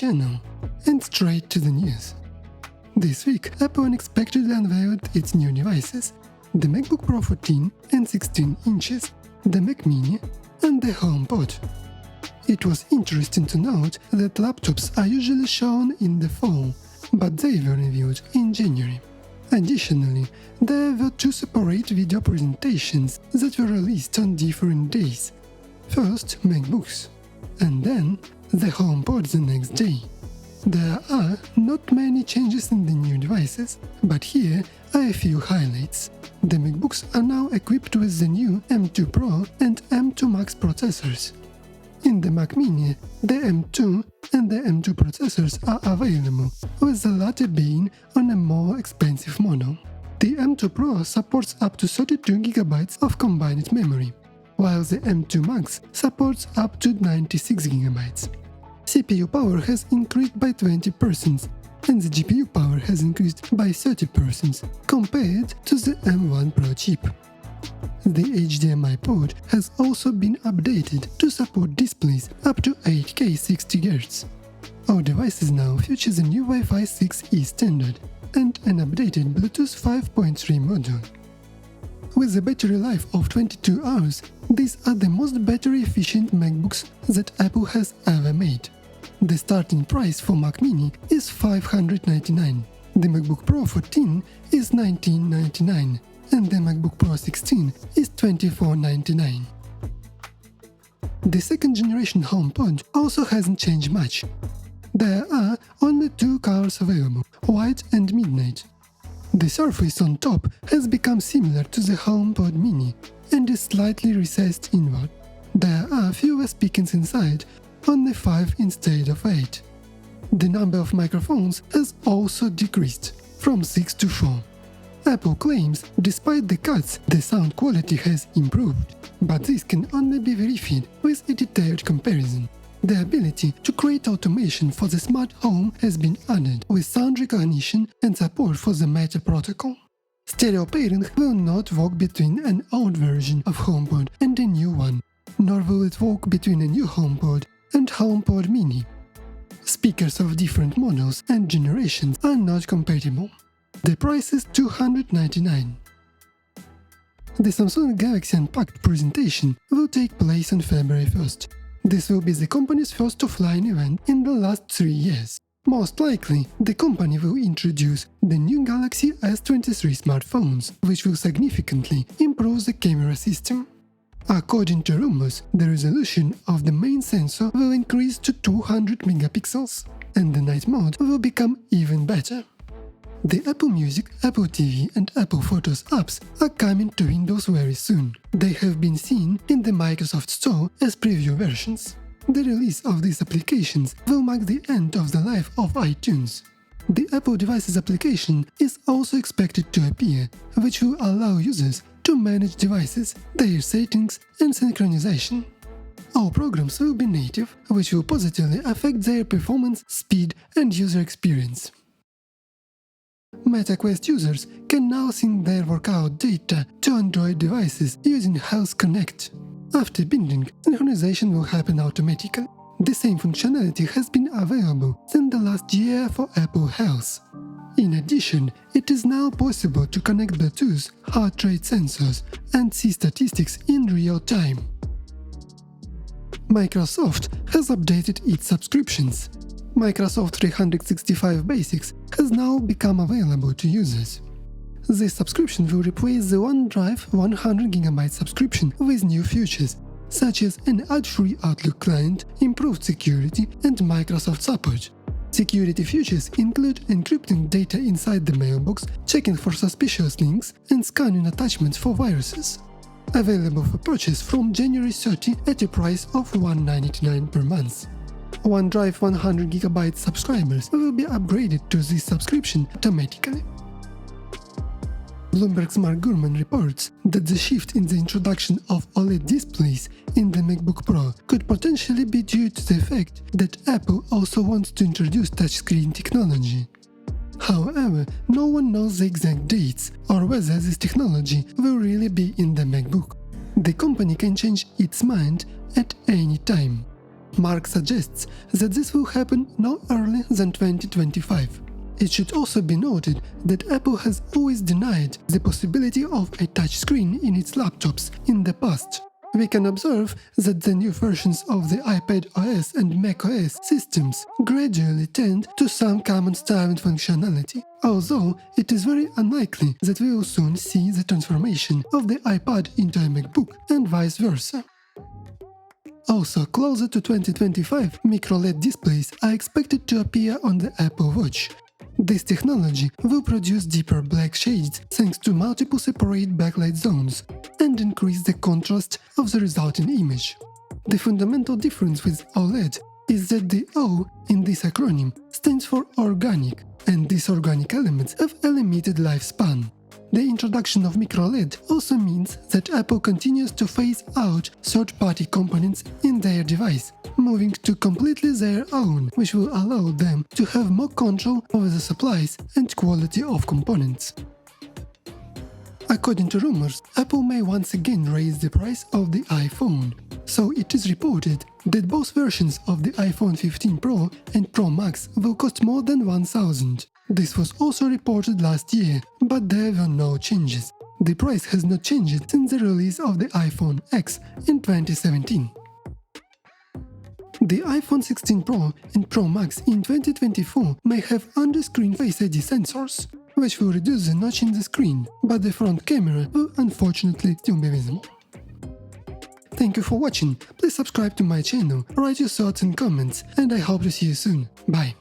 channel. And straight to the news. This week, Apple unexpectedly unveiled its new devices: the MacBook Pro 14 and 16 inches, the Mac Mini, and the HomePod. It was interesting to note that laptops are usually shown in the fall, but they were reviewed in January. Additionally, there were two separate video presentations that were released on different days. First, MacBooks, and then the HomePod the next day. There are not many changes in the new devices, but here are a few highlights. The MacBooks are now equipped with the new M2 Pro and M2 Max processors. In the Mac Mini, the M2 and the M2 processors are available, with the latter being on a more expensive model. The M2 Pro supports up to 32GB of combined memory, while the M2 Max supports up to 96GB. CPU power has increased by 20%, and the GPU power has increased by 30% compared to the M1 Pro chip. The HDMI port has also been updated to support displays up to 8K 60Hz. All devices now feature the new Wi-Fi 6E standard and an updated Bluetooth 5.3 module. With a battery life of 22 hours, these are the most battery-efficient MacBooks that Apple has ever made. The starting price for Mac Mini is $599, the MacBook Pro 14 is $1999, and the MacBook Pro 16 is $2499. The second generation HomePod also hasn't changed much. There are only two colors available, white and midnight. The surface on top has become similar to the HomePod Mini and is slightly recessed inward. There are fewer speakers inside, only 5 instead of 8. The number of microphones has also decreased, from 6 to 4. Apple claims, despite the cuts, the sound quality has improved, but this can only be verified with a detailed comparison. The ability to create automation for the smart home has been added, with sound recognition and support for the Matter protocol. Stereo pairing will not work between an old version of HomePod and a new one, nor will it work between a new HomePod and HomePod Mini. Speakers of different models and generations are not compatible. The price is $299. The Samsung Galaxy Unpacked presentation will take place on February 1st. This will be the company's first offline event in the last 3 years. Most likely, the company will introduce the new Galaxy S23 smartphones, which will significantly improve the camera system. According to rumors, the resolution of the main sensor will increase to 200 megapixels, and the night mode will become even better. The Apple Music, Apple TV and Apple Photos apps are coming to Windows very soon. They have been seen in the Microsoft Store as preview versions. The release of these applications will mark the end of the life of iTunes. The Apple Devices application is also expected to appear, which will allow users to manage devices, their settings and synchronization. All programs will be native, which will positively affect their performance, speed and user experience. MetaQuest users can now sync their workout data to Android devices using Health Connect. After binding, synchronization will happen automatically. The same functionality has been available since the last year for Apple Health. In addition, it is now possible to connect Bluetooth, heart rate sensors, and see statistics in real time. Microsoft has updated its subscriptions. Microsoft 365 Basics has now become available to users. This subscription will replace the OneDrive 100GB subscription with new features, such as an ad-free Outlook client, improved security, and Microsoft support. Security features include encrypting data inside the mailbox, checking for suspicious links, and scanning attachments for viruses. Available for purchase from January 30 at a price of $199 per month. OneDrive 100GB subscribers will be upgraded to this subscription automatically. Bloomberg's Mark Gurman reports that the shift in the introduction of OLED displays in the MacBook Pro could potentially be due to the fact that Apple also wants to introduce touchscreen technology. However, no one knows the exact dates or whether this technology will really be in the MacBook. The company can change its mind at any time. Mark suggests that this will happen no earlier than 2025. It should also be noted that Apple has always denied the possibility of a touchscreen in its laptops in the past. We can observe that the new versions of the iPad OS and macOS systems gradually tend to some common styling functionality, although it is very unlikely that we will soon see the transformation of the iPad into a MacBook and vice versa. Also, closer to 2025, microLED displays are expected to appear on the Apple Watch. This technology will produce deeper black shades thanks to multiple separate backlight zones and increase the contrast of the resulting image. The fundamental difference with OLED is that the O in this acronym stands for organic, and these organic elements have a limited lifespan. The introduction of microLED also means that Apple continues to phase out third-party components in their device, moving to completely their own, which will allow them to have more control over the supplies and quality of components. According to rumors, Apple may once again raise the price of the iPhone. So it is reported that both versions of the iPhone 15 Pro and Pro Max will cost more than $1,000. This was also reported last year, but there were no changes. The price has not changed since the release of the iPhone X in 2017. The iPhone 16 Pro and Pro Max in 2024 may have under-screen Face ID sensors, which will reduce the notch in the screen, but the front camera will unfortunately still be visible. Thank you for watching, please subscribe to my channel, write your thoughts and comments, and I hope to see you soon. Bye!